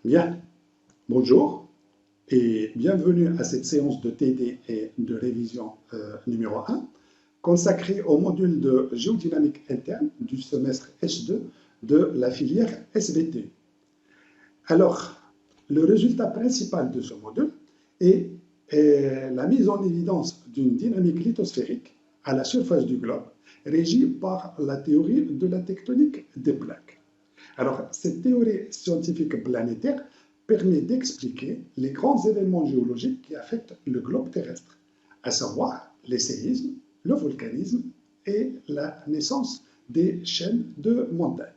Bien, bonjour et bienvenue à cette séance de TD et de révision numéro 1 consacrée au module de géodynamique interne du semestre S2 de la filière SVT. Alors, le résultat principal de ce module est la mise en évidence d'une dynamique lithosphérique à la surface du globe régie par la théorie de la tectonique des plaques. Alors, cette théorie scientifique planétaire permet d'expliquer les grands événements géologiques qui affectent le globe terrestre, à savoir les séismes, le volcanisme et la naissance des chaînes de montagnes.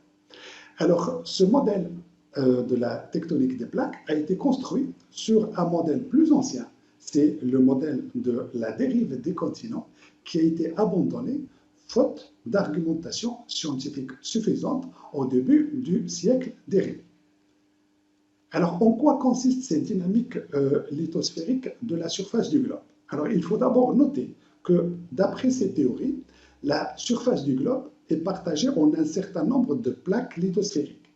Alors, ce modèle de la tectonique des plaques a été construit sur un modèle plus ancien. C'est le modèle de la dérive des continents qui a été abandonné faute d'argumentation scientifique suffisante au début du siècle dernier. Alors, en quoi consiste cette dynamique lithosphérique de la surface du globe? Alors, il faut d'abord noter que, d'après ces théories, la surface du globe est partagée en un certain nombre de plaques lithosphériques.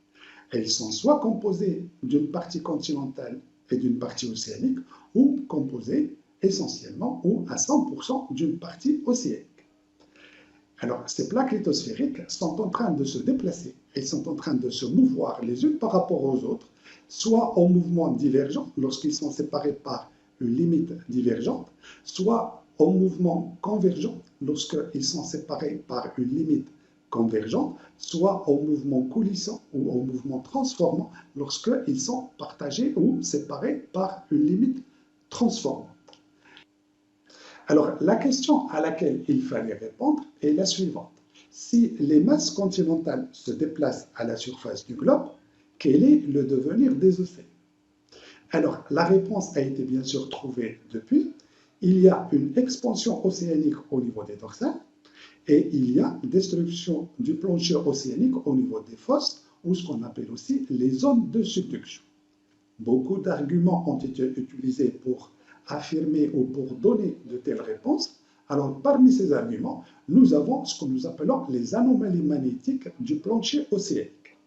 Elles sont soit composées d'une partie continentale et d'une partie océanique, ou composées essentiellement ou à 100% d'une partie océanique. Alors, ces plaques lithosphériques sont en train de se déplacer, elles sont en train de se mouvoir les unes par rapport aux autres, soit en mouvement divergent lorsqu'ils sont séparés par une limite divergente, soit en mouvement convergent lorsqu'ils sont séparés par une limite convergente, soit en mouvement coulissant ou en mouvement transformant lorsqu'ils sont partagés ou séparés par une limite transformante. Alors, la question à laquelle il fallait répondre est la suivante. Si les masses continentales se déplacent à la surface du globe, quel est le devenir des océans? Alors, la réponse a été bien sûr trouvée depuis. Il y a une expansion océanique au niveau des dorsales et il y a une destruction du plancher océanique au niveau des fosses, ou ce qu'on appelle aussi les zones de subduction. Beaucoup d'arguments ont été utilisés pour affirmer ou pour donner de telles réponses. Alors, parmi ces arguments, nous avons ce que nous appelons les anomalies magnétiques du plancher océanique.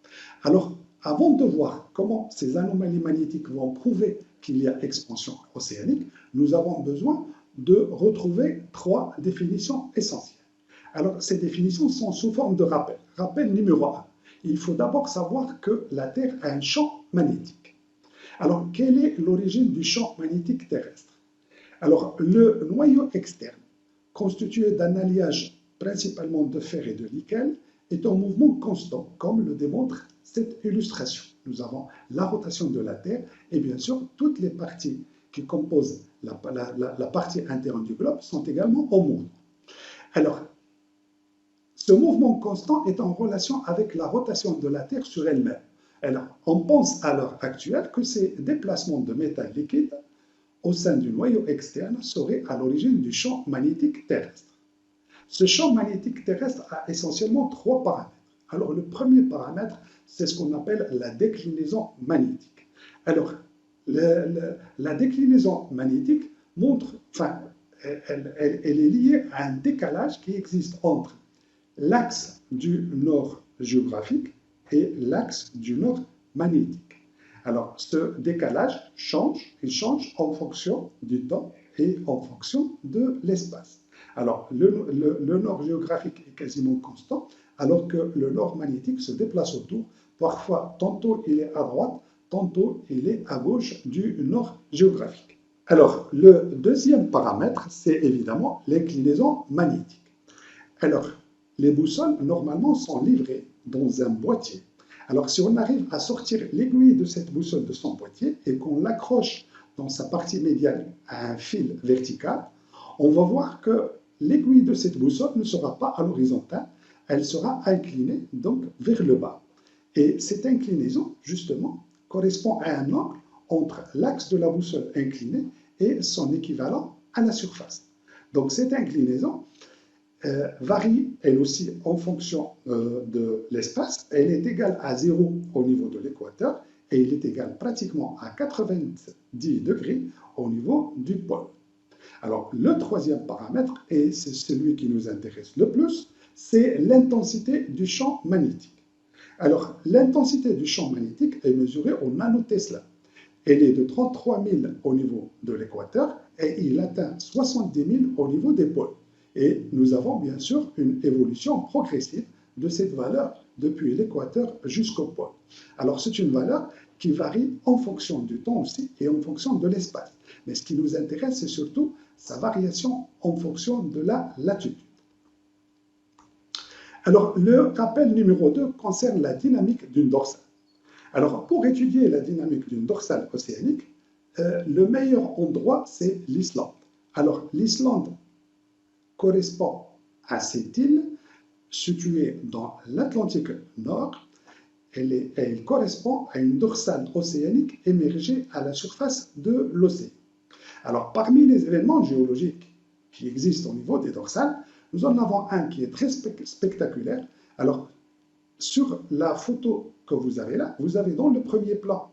Alors, avant de voir comment ces anomalies magnétiques vont prouver qu'il y a expansion océanique, nous avons besoin de retrouver trois définitions essentielles. Alors, ces définitions sont sous forme de rappel. Rappel numéro 1. Il faut d'abord savoir que la Terre a un champ magnétique. Alors, quelle est l'origine du champ magnétique terrestre? Alors, le noyau externe, constitué d'un alliage principalement de fer et de nickel, est en mouvement constant, comme le démontre cette illustration. Nous avons la rotation de la Terre et bien sûr, toutes les parties qui composent la partie interne du globe sont également en mouvement. Alors, ce mouvement constant est en relation avec la rotation de la Terre sur elle-même. Alors, on pense à l'heure actuelle que ces déplacements de métal liquide au sein du noyau externe seraient à l'origine du champ magnétique terrestre. Ce champ magnétique terrestre a essentiellement trois paramètres. Alors, le premier paramètre, c'est ce qu'on appelle la déclinaison magnétique. Alors, la déclinaison magnétique montre, enfin, elle est liée à un décalage qui existe entre l'axe du nord géographique et l'axe du nord magnétique. Alors, ce décalage change, il change en fonction du temps et en fonction de l'espace. Alors, le nord géographique est quasiment constant, alors que le nord magnétique se déplace autour. Parfois, tantôt il est à droite, tantôt il est à gauche du nord géographique. Alors, le deuxième paramètre, c'est évidemment l'inclinaison magnétique. Alors, les boussoles, normalement, sont livrées dans un boîtier. Alors, si on arrive à sortir l'aiguille de cette boussole de son boîtier et qu'on l'accroche dans sa partie médiane à un fil vertical, on va voir que l'aiguille de cette boussole ne sera pas à l'horizontale, elle sera inclinée donc vers le bas. Et cette inclinaison, justement, correspond à un angle entre l'axe de la boussole inclinée et son équivalent à la surface. Donc, cette inclinaison varie elle aussi en fonction de l'espace. Elle est égale à 0 au niveau de l'équateur et il est égal pratiquement à 90 degrés au niveau du pôle. Alors, le troisième paramètre, et c'est celui qui nous intéresse le plus, c'est l'intensité du champ magnétique. Alors, l'intensité du champ magnétique est mesurée au nanotesla. Elle est de 33 000 au niveau de l'équateur et il atteint 70 000 au niveau des pôles. Et nous avons bien sûr une évolution progressive de cette valeur depuis l'équateur jusqu'au pôle. Alors c'est une valeur qui varie en fonction du temps aussi et en fonction de l'espace. Mais ce qui nous intéresse, c'est surtout sa variation en fonction de la latitude. Alors le rappel numéro 2 concerne la dynamique d'une dorsale. Alors pour étudier la dynamique d'une dorsale océanique, le meilleur endroit, c'est l'Islande. Alors l'Islande correspond à cette île située dans l'Atlantique Nord. Elle correspond à une dorsale océanique émergée à la surface de l'océan. Alors, parmi les événements géologiques qui existent au niveau des dorsales, nous en avons un qui est très spectaculaire. Alors, sur la photo que vous avez là, vous avez dans le premier plan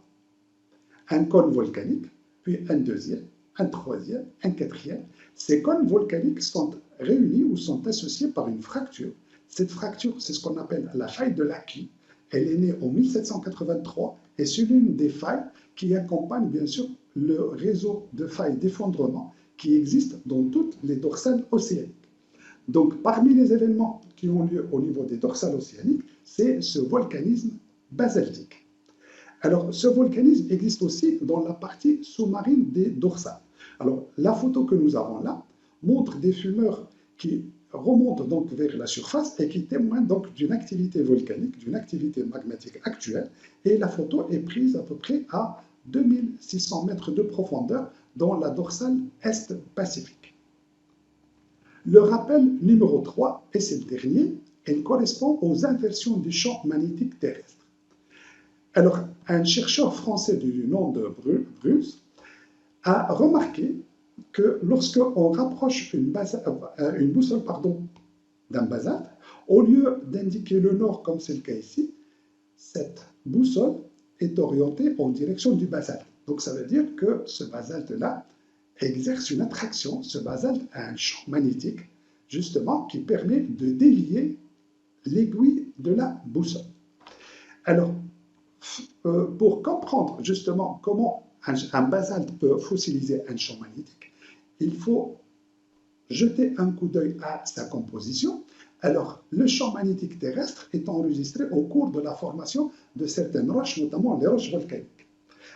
un cône volcanique, puis un deuxième, un troisième, un quatrième. Ces cônes volcaniques sont réunis ou sont associés par une fracture. Cette fracture, c'est ce qu'on appelle la faille de Laki. Elle est née en 1783 et c'est l'une des failles qui accompagne bien sûr le réseau de failles d'effondrement qui existe dans toutes les dorsales océaniques. Donc, parmi les événements qui ont lieu au niveau des dorsales océaniques, c'est ce volcanisme basaltique. Alors, ce volcanisme existe aussi dans la partie sous-marine des dorsales. Alors, la photo que nous avons là montre des fumeurs qui remontent donc vers la surface et qui témoignent donc d'une activité volcanique, d'une activité magmatique actuelle. Et la photo est prise à peu près à 2600 mètres de profondeur dans la dorsale Est-Pacifique. Le rappel numéro 3, et c'est le dernier, il correspond aux inversions du champ magnétique terrestre. Alors, un chercheur français du nom de Bruce a remarqué que lorsqu'on rapproche une boussole d'un basalte, au lieu d'indiquer le nord comme c'est le cas ici, cette boussole est orientée en direction du basalte. Donc ça veut dire que ce basalte-là exerce une attraction. Ce basalte a un champ magnétique, justement, qui permet de dévier l'aiguille de la boussole. Alors, pour comprendre justement comment un basalte peut fossiliser un champ magnétique, il faut jeter un coup d'œil à sa composition. Alors, le champ magnétique terrestre est enregistré au cours de la formation de certaines roches, notamment les roches volcaniques.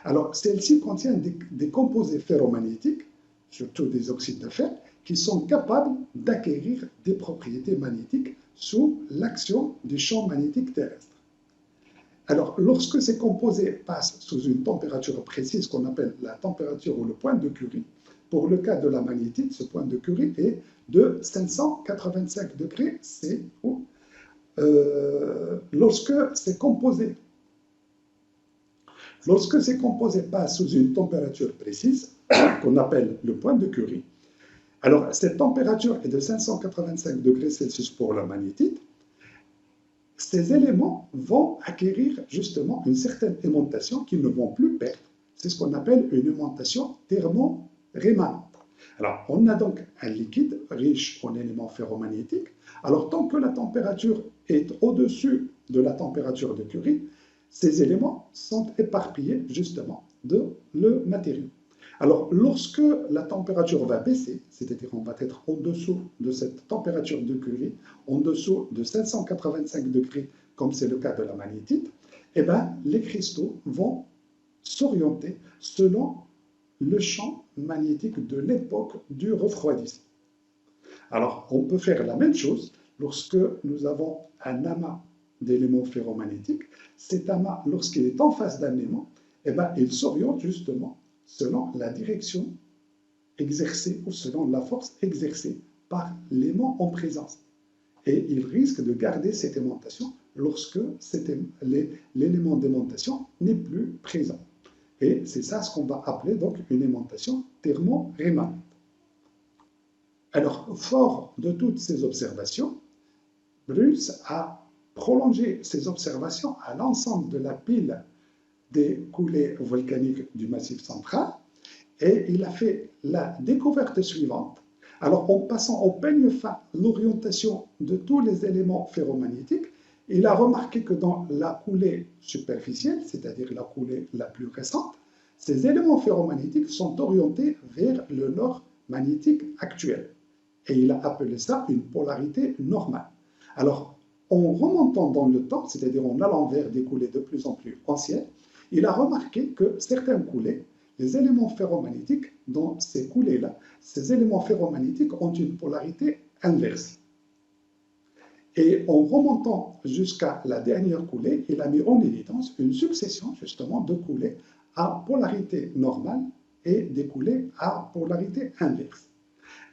Alors, celles-ci contiennent des composés ferromagnétiques, surtout des oxydes de fer, qui sont capables d'acquérir des propriétés magnétiques sous l'action du champ magnétique terrestre. Alors, lorsque ces composés passent sous une température précise qu'on appelle la température ou le point de Curie, pour le cas de la magnétite, ce point de Curie est de 585 degrés C. Lorsque ces composés passent sous une température précise, qu'on appelle le point de Curie, alors cette température est de 585 degrés Celsius pour la magnétite. Ces éléments vont acquérir justement une certaine aimantation qu'ils ne vont plus perdre. C'est ce qu'on appelle une aimantation thermo-rémanente. Alors, on a donc un liquide riche en éléments ferromagnétiques. Alors, tant que la température est au-dessus de la température de Curie, ces éléments sont éparpillés justement de le matériau. Alors, lorsque la température va baisser, c'est-à-dire on va être en dessous de cette température de Curie, en dessous de 585 degrés, comme c'est le cas de la magnétite, eh bien, les cristaux vont s'orienter selon le champ magnétique de l'époque du refroidissement. Alors, on peut faire la même chose lorsque nous avons un amas d'éléments ferromagnétiques. Cet amas, lorsqu'il est en face d'un aimant, eh bien, il s'oriente justement selon la direction exercée ou selon la force exercée par l'aimant en présence. Et il risque de garder cette aimantation lorsque l'élément d'aimantation n'est plus présent. Et c'est ça ce qu'on va appeler donc une aimantation thermo-rémanente. Alors, fort de toutes ces observations, Bruce a prolongé ses observations à l'ensemble de la pile des coulées volcaniques du Massif central et il a fait la découverte suivante. Alors, en passant au peigne fin l'orientation de tous les éléments ferromagnétiques, Il a remarqué que dans la coulée superficielle, c'est-à-dire la coulée la plus récente, ces éléments ferromagnétiques sont orientés vers le nord magnétique actuel. Et il a appelé ça une polarité normale. Alors, en remontant dans le temps, c'est-à-dire en allant vers des coulées de plus en plus anciennes, il a remarqué que certaines coulées, les éléments ferromagnétiques, dans ces coulées-là, ces éléments ferromagnétiques ont une polarité inverse. Et en remontant jusqu'à la dernière coulée, il a mis en évidence une succession justement de coulées à polarité normale et des coulées à polarité inverse.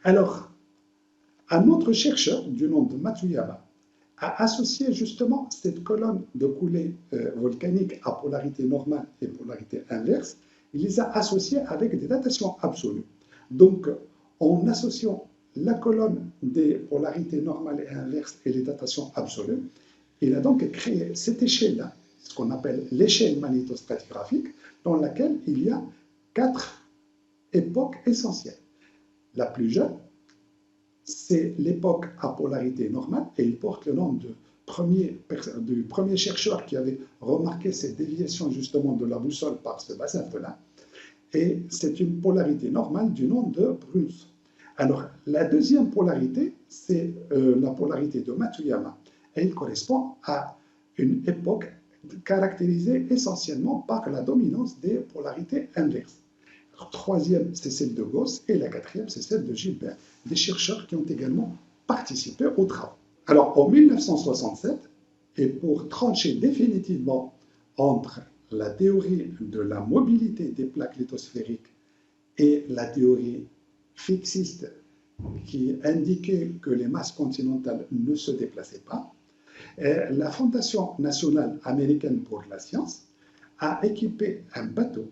Alors, un autre chercheur du nom de Matsuyama a associé justement cette colonne de coulées volcaniques à polarité normale et polarité inverse, il les a associées avec des datations absolues. Donc, en associant la colonne des polarités normales et inverses et les datations absolues, il a donc créé cette échelle-là, ce qu'on appelle l'échelle magnétostratigraphique, dans laquelle il y a 4 époques essentielles. La plus jeune, c'est l'époque à polarité normale, et il porte le nom du premier chercheur qui avait remarqué cette déviation justement de la boussole par ce basalte-là, et c'est une polarité normale du nom de Bruns. Alors, la deuxième polarité, c'est la polarité de Matsuyama, et il correspond à une époque caractérisée essentiellement par la dominance des polarités inverses. La troisième, c'est celle de Gauss, et la quatrième, c'est celle de Gilbert, des chercheurs qui ont également participé aux travaux. Alors, en 1967, et pour trancher définitivement entre la théorie de la mobilité des plaques lithosphériques et la théorie fixiste qui indiquait que les masses continentales ne se déplaçaient pas, la Fondation nationale américaine pour la science a équipé un bateau,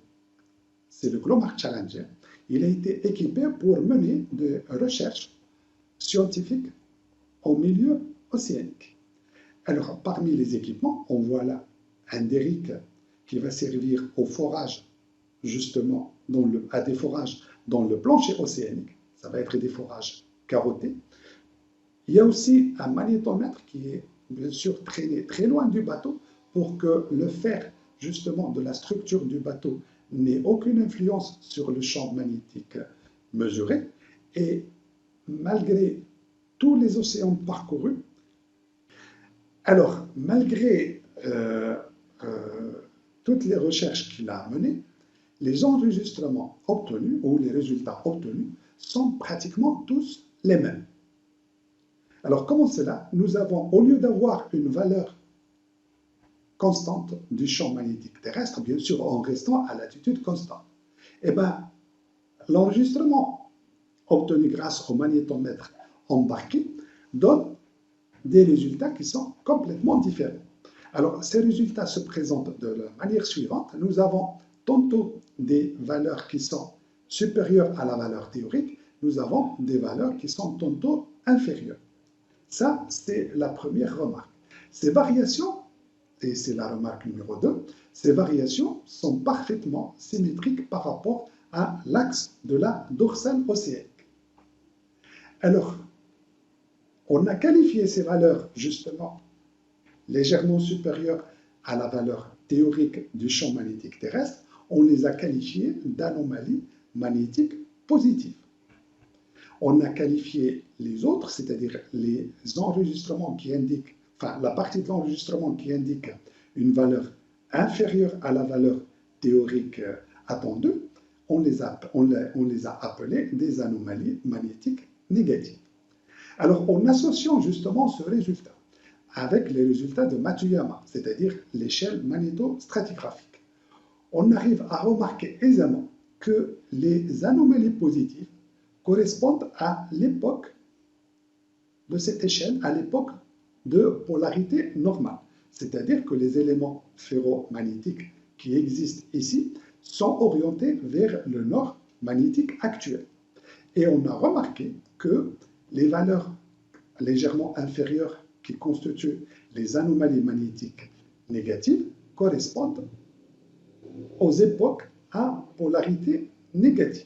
c'est le Glomar Challenger. Il a été équipé pour mener des recherches scientifiques au milieu océanique. Alors, parmi les équipements, on voit là un derrick qui va servir au forage, justement, à des forages dans le plancher océanique. Ça va être des forages carottés. Il y a aussi un magnétomètre qui est bien sûr traîné très loin du bateau pour que le fer, justement, de la structure du bateau n'ait aucune influence sur le champ magnétique mesuré. Et malgré tous les océans parcourus, alors, malgré toutes les recherches qu'il a menées, les enregistrements obtenus ou les résultats obtenus sont pratiquement tous les mêmes. Alors, comment cela? Nous avons, au lieu d'avoir une valeur constante du champ magnétique terrestre, bien sûr en restant à latitude constante, eh bien, l'enregistrement obtenu grâce au magnétomètre embarqué donne des résultats qui sont complètement différents. Alors, ces résultats se présentent de la manière suivante. Nous avons tantôt des valeurs qui sont supérieures à la valeur théorique, nous avons des valeurs qui sont tantôt inférieures. Ça, c'est la première remarque. Ces variations, et c'est la remarque numéro 2, ces variations sont parfaitement symétriques par rapport à l'axe de la dorsale océanique. Alors, on a qualifié ces valeurs, justement, légèrement supérieures à la valeur théorique du champ magnétique terrestre, on les a qualifiées d'anomalies magnétiques positives. On a qualifié les autres, c'est-à-dire les enregistrements qui indiquent, enfin la partie de l'enregistrement qui indique une valeur inférieure à la valeur théorique attendue, on les a appelés des anomalies magnétiques négatives. Alors, en associant justement ce résultat avec les résultats de Matsuyama, c'est-à-dire l'échelle magnétostratigraphique, on arrive à remarquer aisément que les anomalies positives correspondent à l'époque de cette échelle, à l'époque de polarité normale. C'est-à-dire que les éléments ferromagnétiques qui existent ici sont orientés vers le nord magnétique actuel. Et on a remarqué que les valeurs légèrement inférieures qui constituent les anomalies magnétiques négatives correspondent aux époques à polarité négative.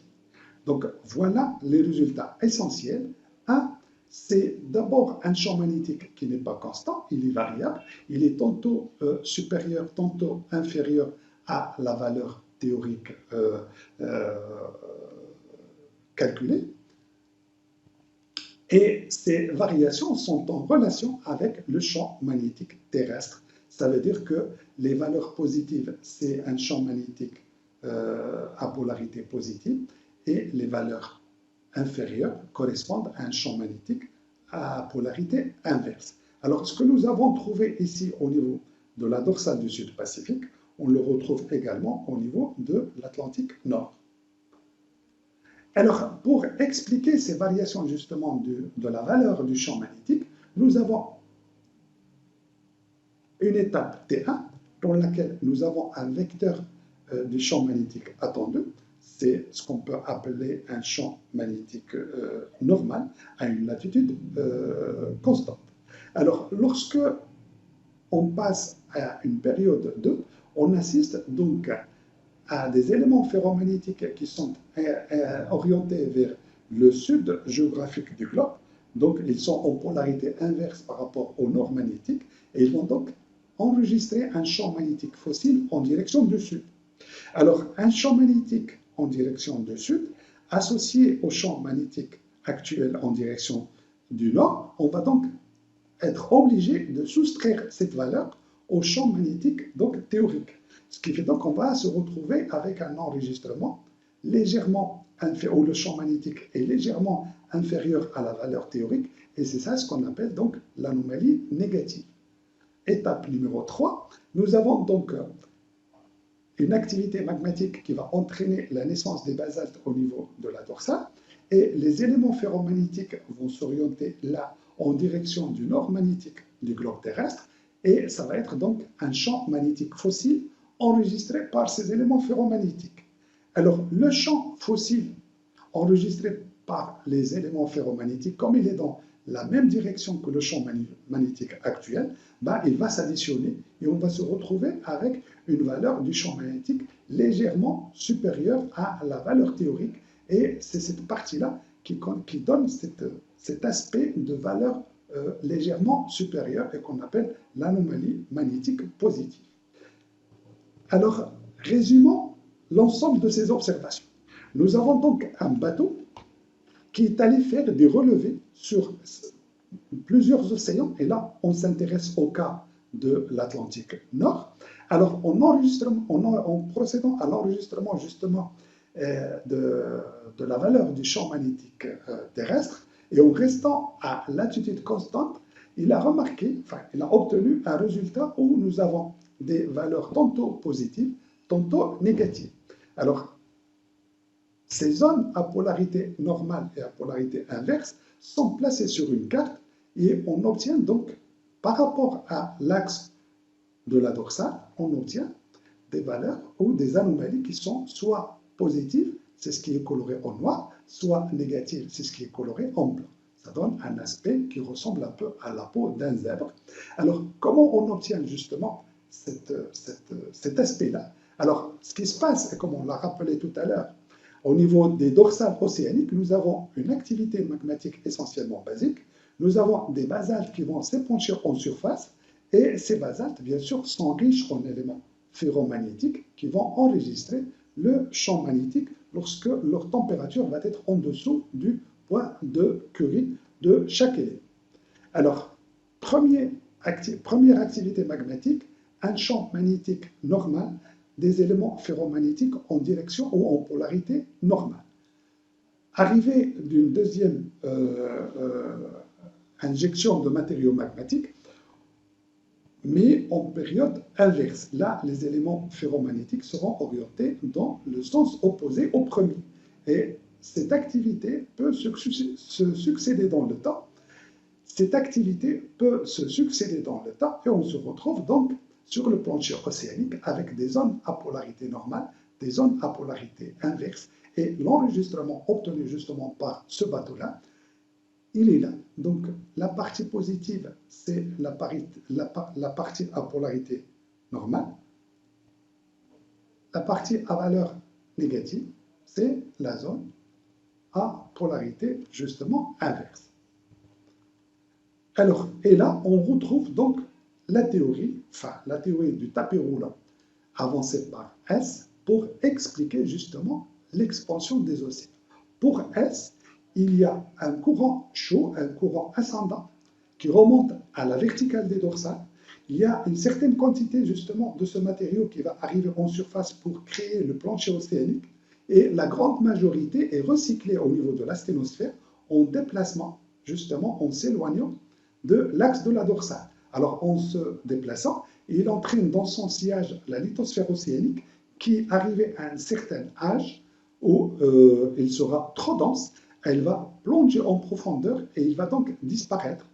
Donc voilà les résultats essentiels à c'est d'abord un champ magnétique qui n'est pas constant, il est variable, il est tantôt supérieur, tantôt inférieur à la valeur théorique euh, calculée. Et ces variations sont en relation avec le champ magnétique terrestre. Ça veut dire que les valeurs positives, c'est un champ magnétique à polarité positive, et les valeurs inférieures correspondent à un champ magnétique à polarité inverse. Alors, ce que nous avons trouvé ici au niveau de la dorsale du Sud-Pacifique, on le retrouve également au niveau de l'Atlantique Nord. Alors, pour expliquer ces variations justement de la valeur du champ magnétique, nous avons une étape T1 dans laquelle nous avons un vecteur du champ magnétique attendu. C'est ce qu'on peut appeler un champ magnétique normal à une latitude constante. Alors, lorsque on passe à une période 2, on assiste donc à des éléments ferromagnétiques qui sont orientés vers le sud géographique du globe. Donc, ils sont en polarité inverse par rapport au nord magnétique, et ils vont donc enregistrer un champ magnétique fossile en direction du sud. Alors, un champ magnétique en direction du sud, associé au champ magnétique actuel en direction du nord, on va donc être obligé de soustraire cette valeur au champ magnétique donc théorique. Ce qui fait donc qu'on va se retrouver avec un enregistrement légèrement inférieur, où le champ magnétique est légèrement inférieur à la valeur théorique, et c'est ça ce qu'on appelle donc l'anomalie négative. Étape numéro 3, nous avons donc une activité magmatique qui va entraîner la naissance des basaltes au niveau de la dorsale, et les éléments ferromagnétiques vont s'orienter là en direction du nord magnétique du globe terrestre, et ça va être donc un champ magnétique fossile enregistré par ces éléments ferromagnétiques. Alors, le champ fossile enregistré par les éléments ferromagnétiques, comme il est dans la même direction que le champ magnétique actuel, il va s'additionner et on va se retrouver avec une valeur du champ magnétique légèrement supérieure à la valeur théorique. Et c'est cette partie-là qui donne cet aspect de valeur légèrement supérieure et qu'on appelle l'anomalie magnétique positive. Alors, résumons l'ensemble de ces observations. Nous avons donc un bateau qui est allé faire des relevés sur plusieurs océans, et là, on s'intéresse au cas de l'Atlantique Nord. Alors, en procédant à l'enregistrement justement de la valeur du champ magnétique terrestre, et en restant à latitude constante, il a obtenu un résultat où nous avons des valeurs tantôt positives, tantôt négatives. Alors, ces zones à polarité normale et à polarité inverse sont placées sur une carte, et on obtient donc, par rapport à l'axe de la dorsale, on obtient des valeurs ou des anomalies qui sont soit positives, c'est ce qui est coloré en noir, soit négatives, c'est ce qui est coloré en blanc. Ça donne un aspect qui ressemble un peu à la peau d'un zèbre. Alors, comment on obtient justement cet aspect-là? Alors, ce qui se passe, et comme on l'a rappelé tout à l'heure, au niveau des dorsales océaniques, nous avons une activité magmatique essentiellement basique. Nous avons des basaltes qui vont s'épancher en surface, et ces basaltes, bien sûr, sont riches en éléments ferromagnétiques qui vont enregistrer le champ magnétique lorsque leur température va être en dessous du point de Curie de chaque élément. Alors, première activité magmatique, un champ magnétique normal des éléments ferromagnétiques en direction ou en polarité normale. Arrivé d'une deuxième injection de matériaux magmatiques, mais en période inverse. Là, les éléments ferromagnétiques seront orientés dans le sens opposé au premier. Et cette activité peut se succéder dans le temps. Cette activité peut se succéder dans le temps, et on se retrouve donc sur le plancher océanique avec des zones à polarité normale, des zones à polarité inverse. Et l'enregistrement obtenu justement par ce bateau-là, il est là. Donc la partie positive, c'est la partie à polarité normale. La partie à valeur négative, c'est la zone à polarité justement inverse. Alors, et là, on retrouve donc la théorie du tapis roulant avancée par S pour expliquer justement l'expansion des océans. Pour S, il y a un courant chaud, un courant ascendant qui remonte à la verticale des dorsales. Il y a une certaine quantité justement de ce matériau qui va arriver en surface pour créer le plancher océanique et la grande majorité est recyclée au niveau de la sténosphère en déplacement, justement en s'éloignant de l'axe de la dorsale. Alors en se déplaçant, il entraîne dans son sillage la lithosphère océanique qui, arrivée à un certain âge où il sera trop dense, elle va plonger en profondeur et il va donc disparaître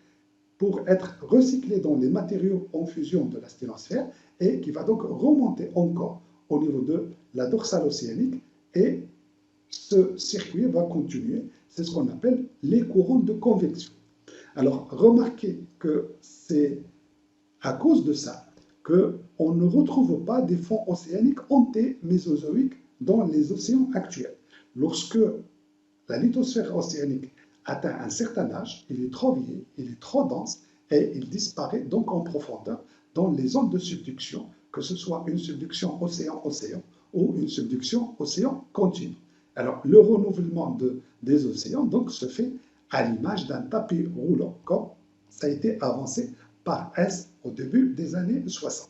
pour être recyclé dans les matériaux en fusion de la sténosphère et qui va donc remonter encore au niveau de la dorsale océanique et ce circuit va continuer. C'est ce qu'on appelle les courants de convection. Alors, remarquez que c'est à cause de ça qu'on ne retrouve pas des fonds océaniques antémésozoïques dans les océans actuels. Lorsque la lithosphère océanique atteint un certain âge, il est trop vieux, il est trop dense et il disparaît donc en profondeur dans les zones de subduction, que ce soit une subduction océan-océan ou une subduction océan continu. Alors, le renouvellement des océans donc, se fait à l'image d'un tapis roulant, comme ça a été avancé par S au début des années 60.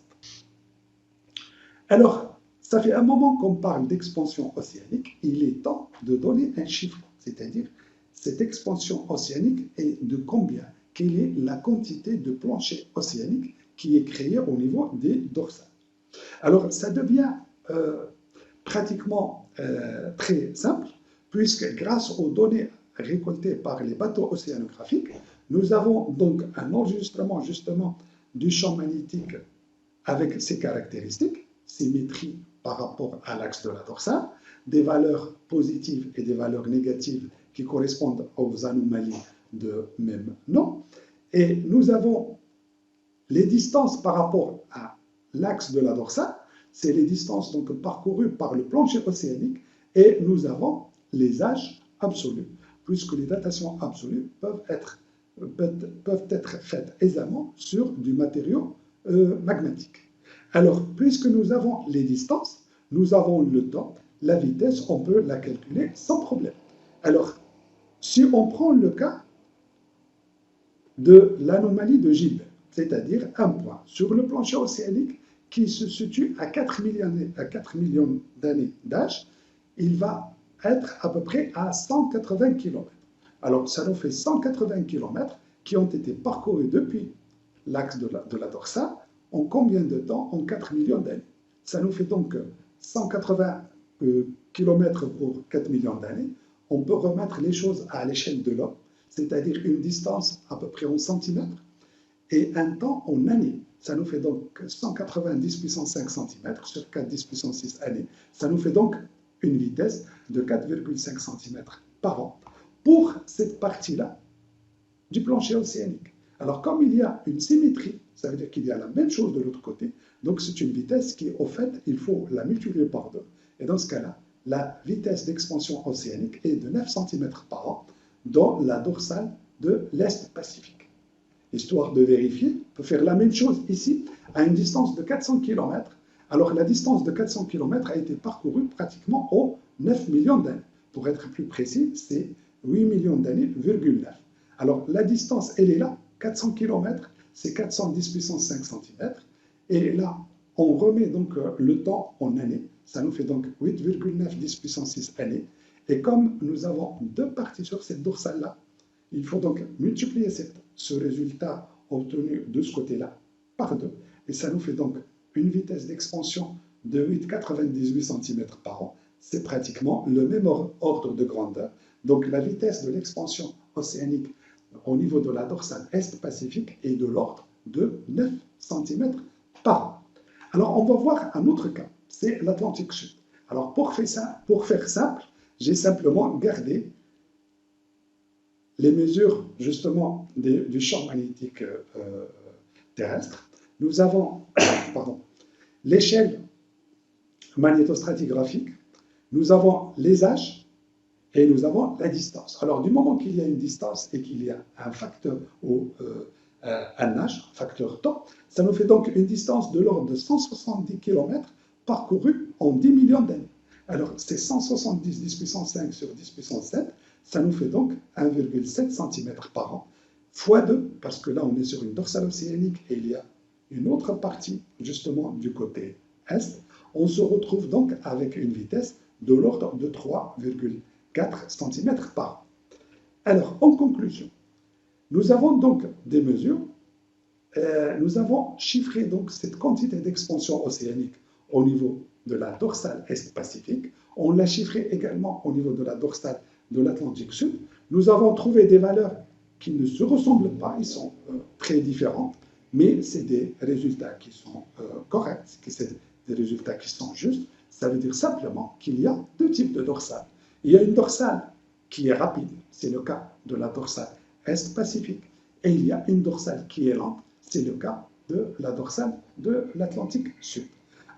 Alors, ça fait un moment qu'on parle d'expansion océanique, il est temps de donner un chiffre, c'est-à-dire cette expansion océanique est de combien? Quelle est la quantité de plancher océanique qui est créée au niveau des dorsales? Alors, ça devient pratiquement très simple, puisque grâce aux données récoltées par les bateaux océanographiques, nous avons donc un enregistrement justement du champ magnétique avec ses caractéristiques, symétrie par rapport à l'axe de la dorsale, des valeurs positives et des valeurs négatives qui correspondent aux anomalies de même nom. Et nous avons les distances par rapport à l'axe de la dorsale, c'est les distances donc parcourues par le plancher océanique, et nous avons les âges absolus, puisque les datations absolues peuvent être faites aisément sur du matériau magmatique. Alors, puisque nous avons les distances, nous avons le temps, la vitesse, on peut la calculer sans problème. Alors, si on prend le cas de l'anomalie de Gilbert, c'est-à-dire un point sur le plancher océanique qui se situe à 4 millions d'années d'âge, il va être à peu près à 180 km. Alors, ça nous fait 180 km qui ont été parcourus depuis l'axe de la dorsale en combien de temps? En 4 millions d'années. Ça nous fait donc 180 km pour 4 millions d'années. On peut remettre les choses à l'échelle de l'homme, c'est-à-dire une distance à peu près en centimètres et un temps en années. Ça nous fait donc 190 puissance 5 cm sur 4 10 puissance 6 années. Ça nous fait donc une vitesse de 4,5 cm par an pour cette partie-là du plancher océanique. Alors, comme il y a une symétrie, ça veut dire qu'il y a la même chose de l'autre côté, donc c'est une vitesse qui, au fait, il faut la multiplier par 2. Et dans ce cas-là, la vitesse d'expansion océanique est de 9 cm par an dans la dorsale de l'Est Pacifique. Histoire de vérifier, on peut faire la même chose ici, à une distance de 400 km. Alors, la distance de 400 km a été parcourue pratiquement aux 9 millions d'années. Pour être plus précis, c'est 8 millions d'années, 9. Alors, la distance, elle est là, 400 km, c'est 410 puissance 5 cm. Et là, on remet donc le temps en années. Ça nous fait donc 8,9 10 puissance 6 années. Et comme nous avons deux parties sur cette dorsale-là, il faut donc multiplier ce résultat obtenu de ce côté-là par 2. Et ça nous fait donc une vitesse d'expansion de 8,98 cm par an. C'est pratiquement le même ordre de grandeur. Donc la vitesse de l'expansion océanique au niveau de la dorsale Est-Pacifique est de l'ordre de 9 cm par an. Alors, on va voir un autre cas, c'est l'Atlantique Sud. Alors, pour faire simple, j'ai simplement gardé les mesures, justement, du champ magnétique terrestre. Nous avons l'échelle magnétostratigraphique, nous avons les âges et nous avons la distance. Alors, du moment qu'il y a une distance et qu'il y a un facteur ou un nage, facteur temps. Ça nous fait donc une distance de l'ordre de 170 km parcourus en 10 millions d'années. Alors, c'est 170 10 puissance 5 sur 10 puissance 7, ça nous fait donc 1,7 cm par an, fois 2, parce que là, on est sur une dorsale océanique et il y a une autre partie, justement, du côté est. On se retrouve donc avec une vitesse de l'ordre de 3,4 cm par an. Alors, en conclusion, nous avons donc des mesures. Nous avons chiffré donc cette quantité d'expansion océanique au niveau de la dorsale Est-Pacifique. On l'a chiffré également au niveau de la dorsale de l'Atlantique Sud. Nous avons trouvé des valeurs qui ne se ressemblent pas, ils sont très différents, mais c'est des résultats qui sont corrects, c'est des résultats qui sont justes. Ça veut dire simplement qu'il y a deux types de dorsales. Il y a une dorsale qui est rapide, c'est le cas de la dorsale Est-Pacifique, et il y a une dorsale qui est lente, c'est le cas de la dorsale de l'Atlantique Sud.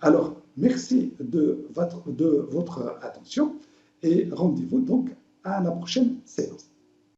Alors, merci de votre attention et rendez-vous donc à la prochaine séance.